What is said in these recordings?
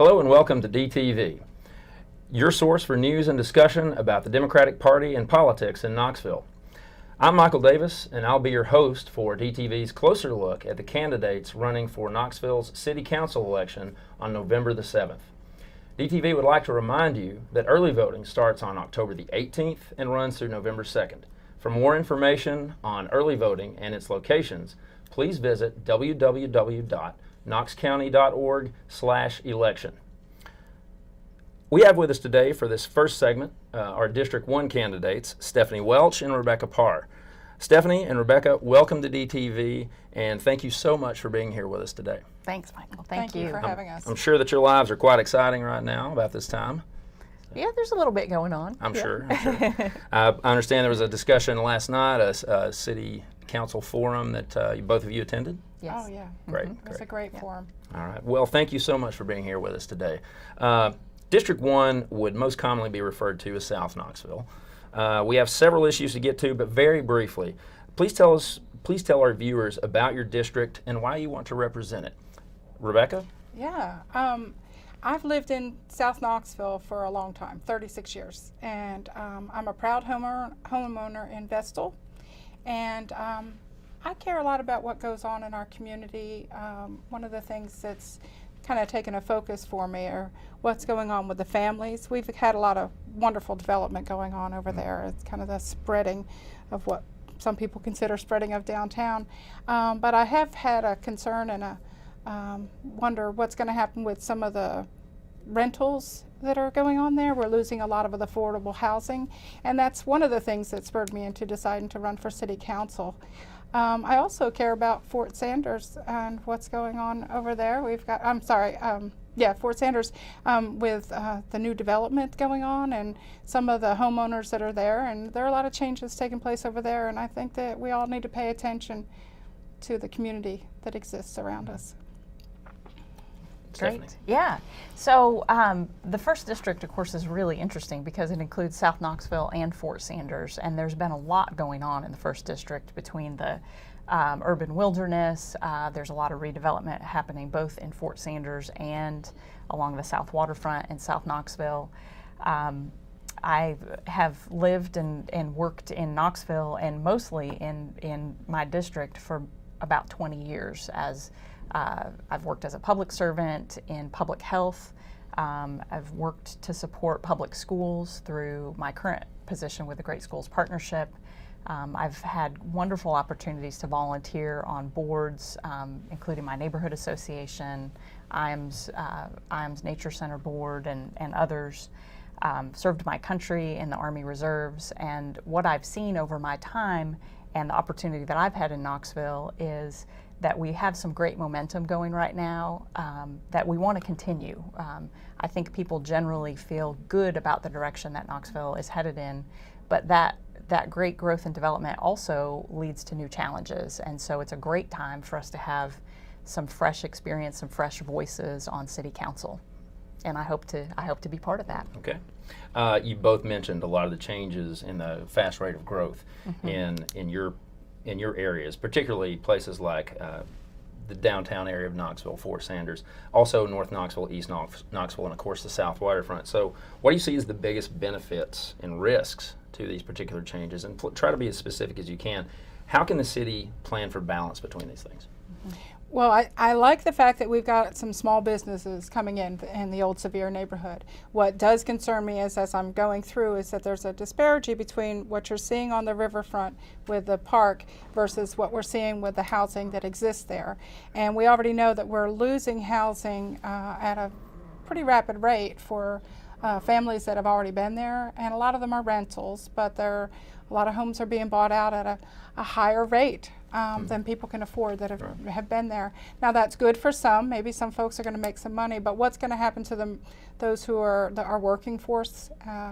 Hello and welcome to DTV, your source for news and discussion about the Democratic Party and politics in Knoxville. I'm Michael Davis, and I'll be your host for DTV's closer look at the candidates running for Knoxville's City Council election on November the 7th. DTV would like to remind you that early voting starts on October the 18th and runs through November 2nd. For more information on early voting and its locations, please visit www.knoxcounty.org/election. We have with us today for this first segment our District 1 candidates, Stephanie Welch and Rebecca Parr. Stephanie and Rebecca, welcome to DTV, and thank you so much for being here with us today. Thanks, Michael. Thank you for having us. I'm sure that your lives are quite exciting right now about this time. Yeah, there's a little bit going on. I'm sure. I understand there was a discussion last night, a city council forum that both of you attended. Yes. Oh, yeah. Great. It was a great forum. All right. Well, thank you so much for being here with us today. District 1 would most commonly be referred to as South Knoxville. We have several issues to get to, but very briefly, please tell our viewers about your district and why you want to represent it. Rebecca? Yeah. I've lived in South Knoxville for a long time, 36 years, and I'm a proud homeowner in Vestal, and I care a lot about what goes on in our community. One of the things that's kind of taken a focus for me are what's going on with the families. We've had a lot of wonderful development going on over there. It's kind of the spreading of what some people consider spreading of downtown. But I have had a concern and a wonder what's going to happen with some of the rentals that are going on there. We're losing a lot of the affordable housing, and that's one of the things that spurred me into deciding to run for city council. I also care about Fort Sanders and what's going on over there. We've got, Fort Sanders with the new development going on and some of the homeowners that are there, and there are a lot of changes taking place over there, and I think that we all need to pay attention to the community that exists around us. Stephanie. Great. Yeah. So the first district, of course, is really interesting because it includes South Knoxville and Fort Sanders, and there's been a lot going on in the first district between the urban wilderness. There's a lot of redevelopment happening both in Fort Sanders and along the south waterfront in South Knoxville. I have lived and worked in Knoxville and mostly in my district for about 20 years as I've worked as a public servant in public health. I've worked to support public schools through my current position with the Great Schools Partnership. I've had wonderful opportunities to volunteer on boards, including my neighborhood association, IAMS Nature Center Board, and others. Served my country in the Army Reserves, and what I've seen over my time and the opportunity that I've had in Knoxville is that we have some great momentum going right now that we want to continue. I think people generally feel good about the direction that Knoxville is headed in, but that great growth and development also leads to new challenges, and so it's a great time for us to have some fresh experience, some fresh voices on City Council, and I hope to be part of that. Okay. You both mentioned a lot of the changes in the fast rate of growth in your areas, particularly places like the downtown area of Knoxville, Fort Sanders, also North Knoxville, East Knoxville, and of course the South Waterfront. So what do you see as the biggest benefits and risks to these particular changes? And try to be as specific as you can. How can the city plan for balance between these things? Well, I like the fact that we've got some small businesses coming in the Old Sevier neighborhood. What does concern me is, as I'm going through, is that there's a disparity between what you're seeing on the riverfront with the park versus what we're seeing with the housing that exists there. And we already know that we're losing housing at a pretty rapid rate for families that have already been there, and a lot of them are rentals, but a lot of homes are being bought out at a higher rate than people can afford that have been there. Now that's good for some. Maybe some folks are going to make some money, but what's going to happen to those who are our working force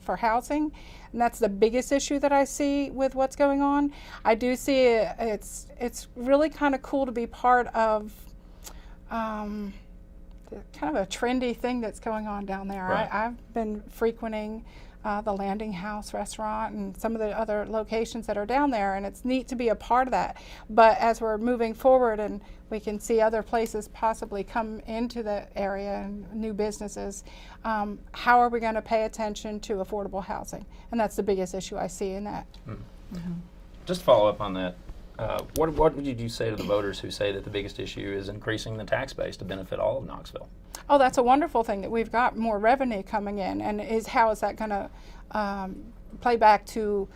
for housing? And that's the biggest issue that I see with what's going on. I do see it's really kind of cool to be part of kind of a trendy thing that's going on down there. Right. I've been frequenting the Landing House restaurant and some of the other locations that are down there, and it's neat to be a part of that. But as we're moving forward and we can see other places possibly come into the area and new businesses, how are we going to pay attention to affordable housing? And that's the biggest issue I see in that. Just to follow up on that, what would you say to the voters who say that the biggest issue is increasing the tax base to benefit all of Knoxville? Oh, that's a wonderful thing that we've got more revenue coming in, and how is that going to play back to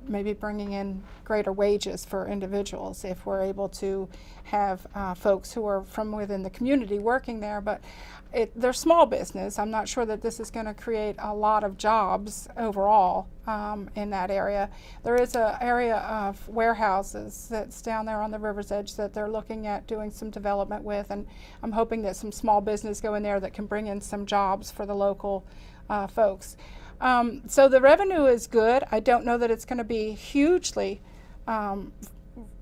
maybe bringing in greater wages for individuals if we're able to have folks who are from within the community working there, but they're small business. I'm not sure that this is going to create a lot of jobs overall in that area. There is an area of warehouses that's down there on the river's edge that they're looking at doing some development with, and I'm hoping that some small business go in there that can bring in some jobs for the local folks. So the revenue is good. I don't know that it's going to be hugely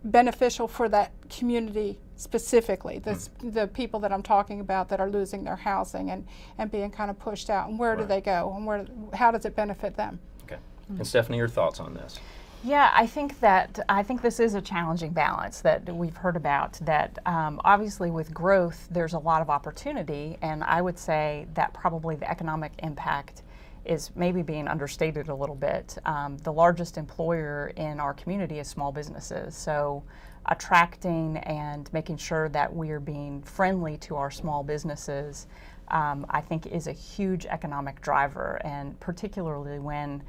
beneficial for that community specifically, the people that I'm talking about that are losing their housing and being kind of pushed out. And where do they go? And how does it benefit them? Okay. And Stephanie, your thoughts on this? Yeah, I think this is a challenging balance that we've heard about, that obviously with growth there's a lot of opportunity, and I would say that probably the economic impact is maybe being understated a little bit. The largest employer in our community is small businesses, so attracting and making sure that we are being friendly to our small businesses, I think is a huge economic driver, and particularly when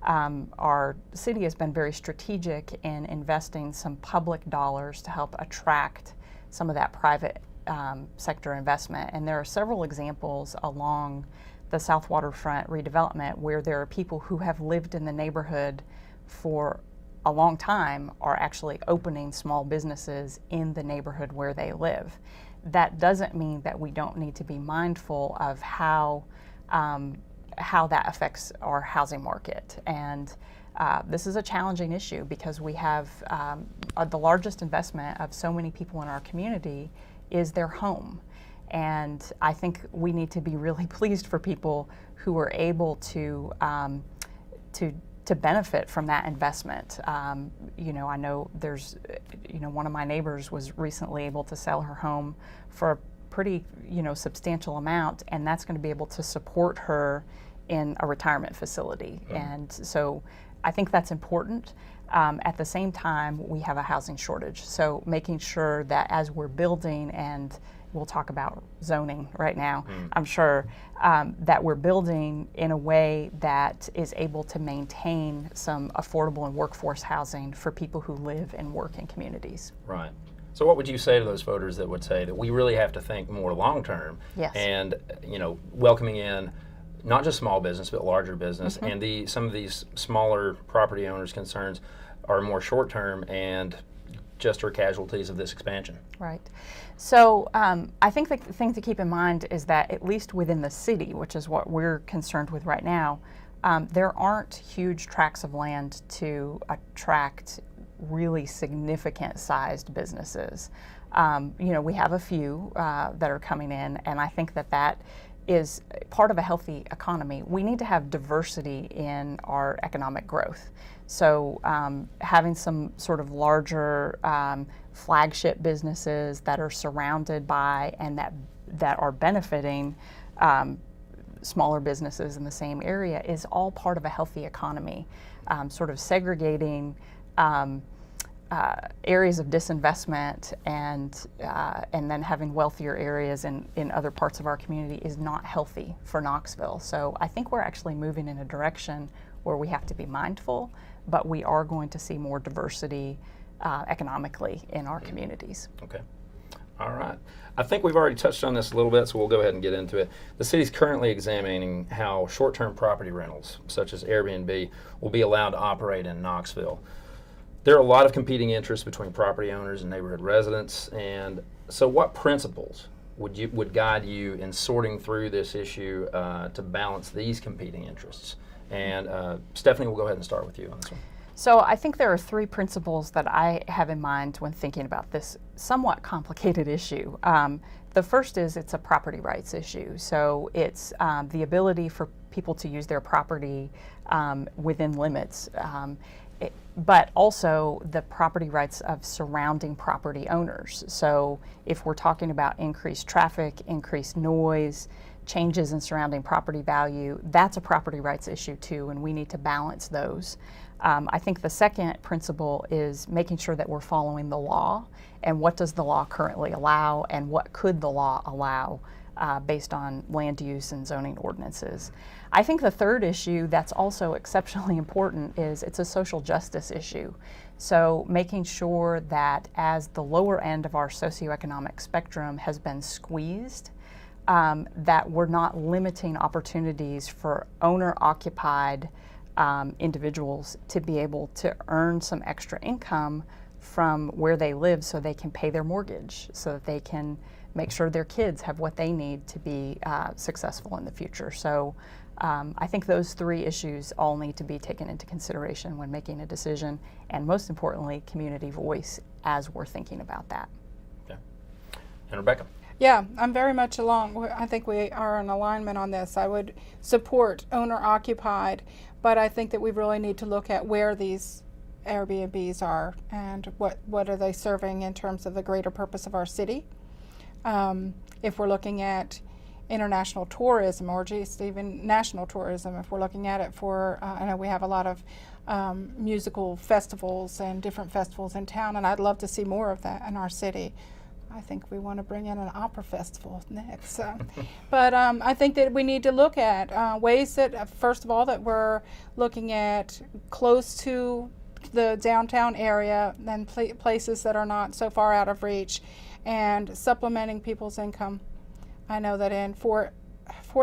our city has been very strategic in investing some public dollars to help attract some of that private sector investment. And there are several examples along the South Waterfront redevelopment where there are people who have lived in the neighborhood for a long time are actually opening small businesses in the neighborhood where they live. That doesn't mean that we don't need to be mindful of how that affects our housing market. And this is a challenging issue because we have the largest investment of so many people in our community is their home. And I think we need to be really pleased for people who are able to benefit from that investment. I know there's, one of my neighbors was recently able to sell her home for a pretty, substantial amount, and that's going to be able to support her in a retirement facility. And so I think that's important. At the same time, we have a housing shortage. So making sure that as we're building, and we'll talk about zoning right now, I'm sure, that we're building in a way that is able to maintain some affordable and workforce housing for people who live and work in communities. Right. So what would you say to those voters that would say that we really have to think more long-term? Yes. And, welcoming in not just small business, but larger business, and some of these smaller property owners' concerns are more short-term and just are casualties of this expansion. Right. So I think the thing to keep in mind is that at least within the city, which is what we're concerned with right now, there aren't huge tracts of land to attract really significant sized businesses. We have a few that are coming in, and I think that is part of a healthy economy. We need to have diversity in our economic growth. So having some sort of larger flagship businesses that are surrounded by and that are benefiting smaller businesses in the same area is all part of a healthy economy. Sort of segregating areas of disinvestment and then having wealthier areas in other parts of our community is not healthy for Knoxville. So I think we're actually moving in a direction where we have to be mindful, but we are going to see more diversity economically in our communities. Okay. All right. I think we've already touched on this a little bit, so we'll go ahead and get into it. The city's currently examining how short-term property rentals, such as Airbnb, will be allowed to operate in Knoxville. There are a lot of competing interests between property owners and neighborhood residents, and so what principles would guide you in sorting through this issue to balance these competing interests? And Stephanie, we'll go ahead and start with you on this one. So I think there are three principles that I have in mind when thinking about this somewhat complicated issue. The first is it's a property rights issue. So it's the ability for people to use their property within limits, but also the property rights of surrounding property owners. So if we're talking about increased traffic, increased noise, changes in surrounding property value, that's a property rights issue too, and we need to balance those. I think the second principle is making sure that we're following the law, and what does the law currently allow, and what could the law allow based on land use and zoning ordinances. I think the third issue that's also exceptionally important is it's a social justice issue. So making sure that as the lower end of our socioeconomic spectrum has been squeezed, that we're not limiting opportunities for owner-occupied individuals to be able to earn some extra income from where they live so they can pay their mortgage, so that they can make sure their kids have what they need to be successful in the future. So I think those three issues all need to be taken into consideration when making a decision, and most importantly, community voice as we're thinking about that. Okay. And Rebecca? Yeah, I'm very much along. I think we are in alignment on this. I would support owner-occupied, but I think that we really need to look at where these Airbnbs are and what are they serving in terms of the greater purpose of our city. If we're looking at international tourism, or just even national tourism, if we're looking at it for, I know we have a lot of musical festivals and different festivals in town, and I'd love to see more of that in our city. I think we want to bring in an opera festival next. But I think that we need to look at ways that, first of all, that we're looking at close to the downtown area and places that are not so far out of reach, and supplementing people's income. I know that in Fourth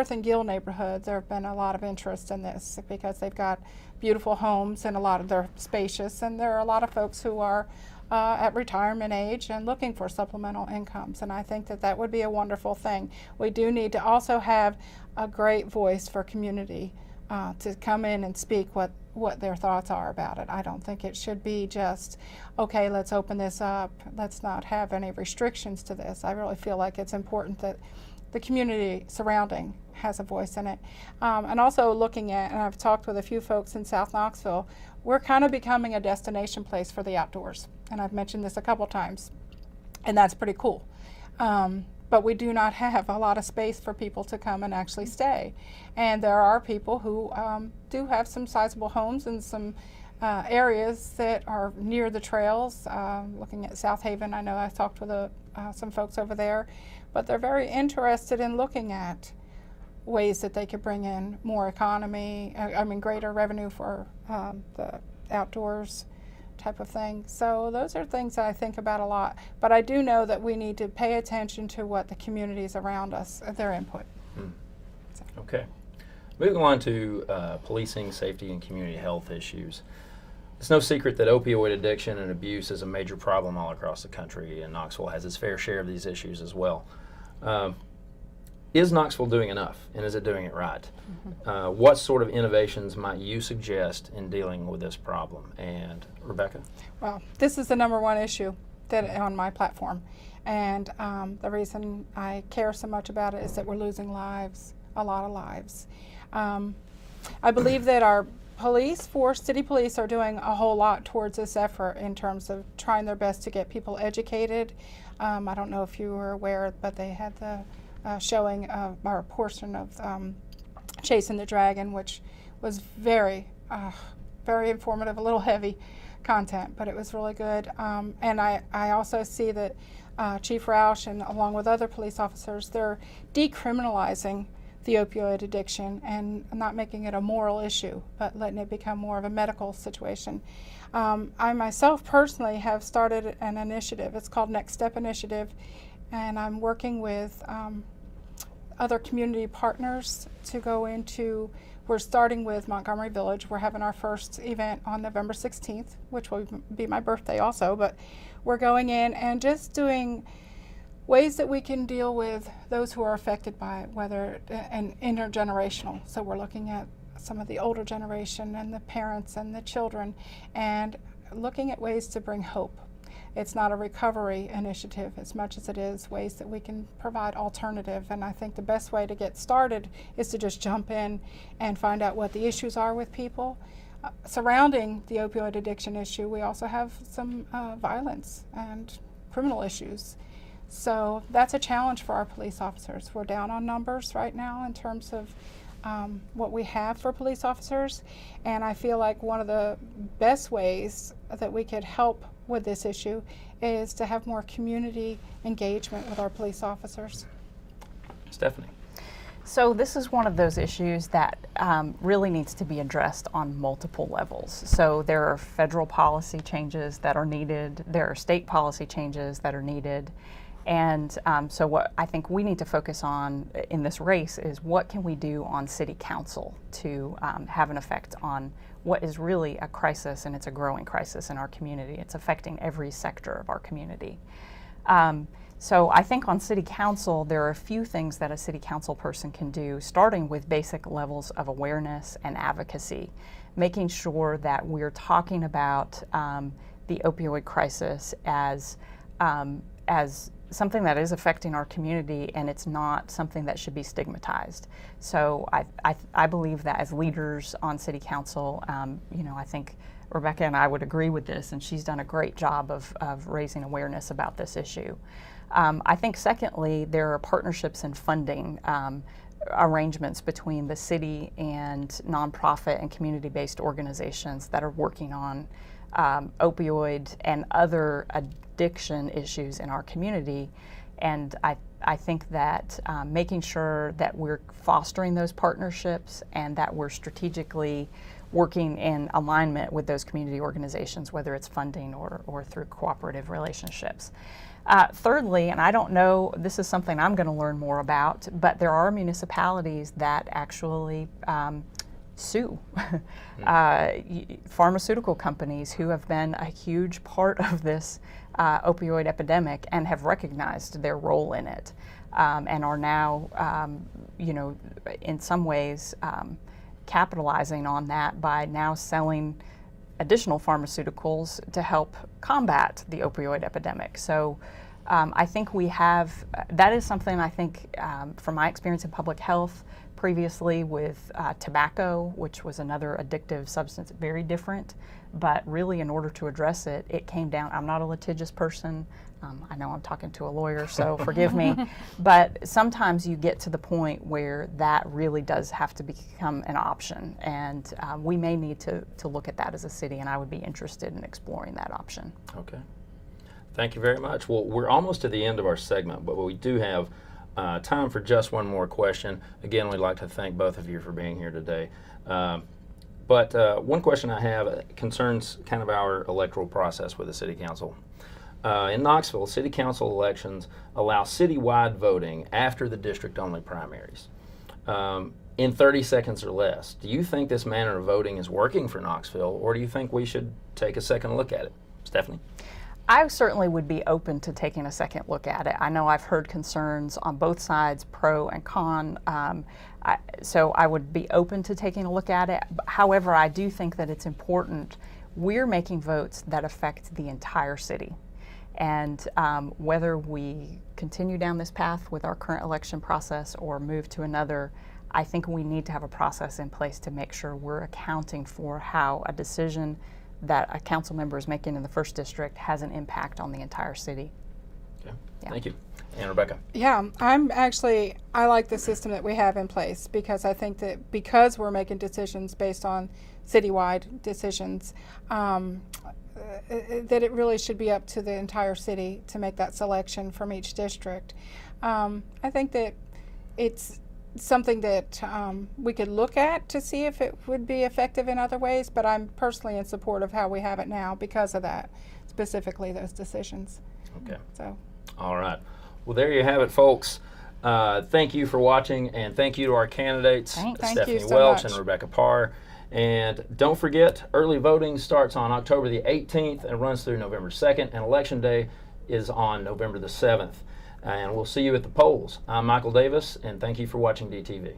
and Gill neighborhoods, there have been a lot of interest in this because they've got beautiful homes and a lot of they're spacious, and there are a lot of folks who are at retirement age and looking for supplemental incomes, and I think that that would be a wonderful thing. We do need to also have a great voice for community to come in and speak what their thoughts are about it. I don't think it should be just, okay, let's open this up, let's not have any restrictions to this. I really feel like it's important that the community surrounding has a voice in it. And also looking at, and I've talked with a few folks in South Knoxville, we're kind of becoming a destination place for the outdoors. And I've mentioned this a couple times, and that's pretty cool. But we do not have a lot of space for people to come and actually stay. And there are people who do have some sizable homes in some areas that are near the trails. Looking at South Haven, I know I talked with some folks over there, but they're very interested in looking at ways that they could bring in more economy, greater revenue for the outdoors type of thing. So those are things that I think about a lot. But I do know that we need to pay attention to what the communities around us, their input. So. Okay. Moving on to policing, safety, and community health issues. It's no secret that opioid addiction and abuse is a major problem all across the country, and Knoxville has its fair share of these issues as well. Is Knoxville doing enough, and is it doing it right? Mm-hmm. What sort of innovations might you suggest in dealing with this problem? And Rebecca? Well, this is the #1 issue that on my platform, and the reason I care so much about it is that we're losing lives, a lot of lives. I believe that our police force, city police, are doing a whole lot towards this effort in terms of trying their best to get people educated. I don't know if you were aware, but they had the showing of our portion of Chasing the Dragon, which was very, very informative, a little heavy content, but it was really good. And I also see that Chief Roush, and along with other police officers, they're decriminalizing the opioid addiction and not making it a moral issue, but letting it become more of a medical situation. I myself personally have started an initiative. It's called Next Step Initiative, and I'm working with other community partners to go into, we're starting with Montgomery Village. We're having our first event on November 16th, which will be my birthday also, but we're going in and just doing ways that we can deal with those who are affected by it, whether and intergenerational. So we're looking at some of the older generation and the parents and the children, and looking at ways to bring hope. It's not a recovery initiative as much as it is ways that we can provide alternative. And I think the best way to get started is to just jump in and find out what the issues are with people. Surrounding the opioid addiction issue, we also have some violence and criminal issues. So that's a challenge for our police officers. We're down on numbers right now in terms of what we have for police officers, and I feel like one of the best ways that we could help with this issue is to have more community engagement with our police officers. Stephanie. So this is one of those issues that really needs to be addressed on multiple levels. So there are federal policy changes that are needed, there are state policy changes that are needed, and so what I think we need to focus on in this race is what can we do on city council to have an effect on what is really a crisis, and it's a growing crisis in our community. It's affecting every sector of our community. So I think on city council, there are a few things that a city council person can do, starting with basic levels of awareness and advocacy, making sure that we're talking about the opioid crisis as something that is affecting our community, and it's not something that should be stigmatized. So I believe that as leaders on city council, I think Rebecca and I would agree with this, and she's done a great job of raising awareness about this issue. I think secondly, there are partnerships and funding arrangements between the city and nonprofit and community-based organizations that are working on opioid and other addiction issues in our community. And I think that making sure that we're fostering those partnerships and that we're strategically working in alignment with those community organizations, whether it's funding or through cooperative relationships. Thirdly, and I don't know, this is something I'm going to learn more about, but there are municipalities that actually sue pharmaceutical companies who have been a huge part of this opioid epidemic and have recognized their role in it, and are now, in some ways capitalizing on that by now selling additional pharmaceuticals to help combat the opioid epidemic. So I think we have, that is something I think from my experience in public health previously with tobacco, which was another addictive substance, very different, but really in order to address it, it came down, I'm not a litigious person, I know I'm talking to a lawyer, so forgive me, but sometimes you get to the point where that really does have to become an option, and we may need to look at that as a city, and I would be interested in exploring that option. Okay. Thank you very much. Well, we're almost to the end of our segment, but we do have time for just one more question. Again, we'd like to thank both of you for being here today. But one question I have concerns kind of our electoral process with the City Council. In Knoxville, City Council elections allow citywide voting after the district-only primaries in 30 seconds or less. Do you think this manner of voting is working for Knoxville, or do you think we should take a second look at it? Stephanie? I certainly would be open to taking a second look at it. I know I've heard concerns on both sides, pro and con, so I would be open to taking a look at it. However, I do think that it's important. We're making votes that affect the entire city. And whether we continue down this path with our current election process or move to another, I think we need to have a process in place to make sure we're accounting for how a decision that a council member is making in the first district has an impact on the entire city. Okay. Yeah. Thank you. And Rebecca? Yeah, I like the system that we have in place, because I think that because we're making decisions based on citywide decisions, that it really should be up to the entire city to make that selection from each district. I think that it's something that we could look at to see if it would be effective in other ways, but I'm personally in support of how we have it now because of that, specifically those decisions. Okay. So. All right. Well, there you have it, folks. Thank you for watching, and thank you to our candidates, Stephanie Welch and Rebecca Parr. And don't forget, early voting starts on October the 18th and runs through November 2nd, and Election Day is on November the 7th. And we'll see you at the polls. I'm Michael Davis, and thank you for watching DTV.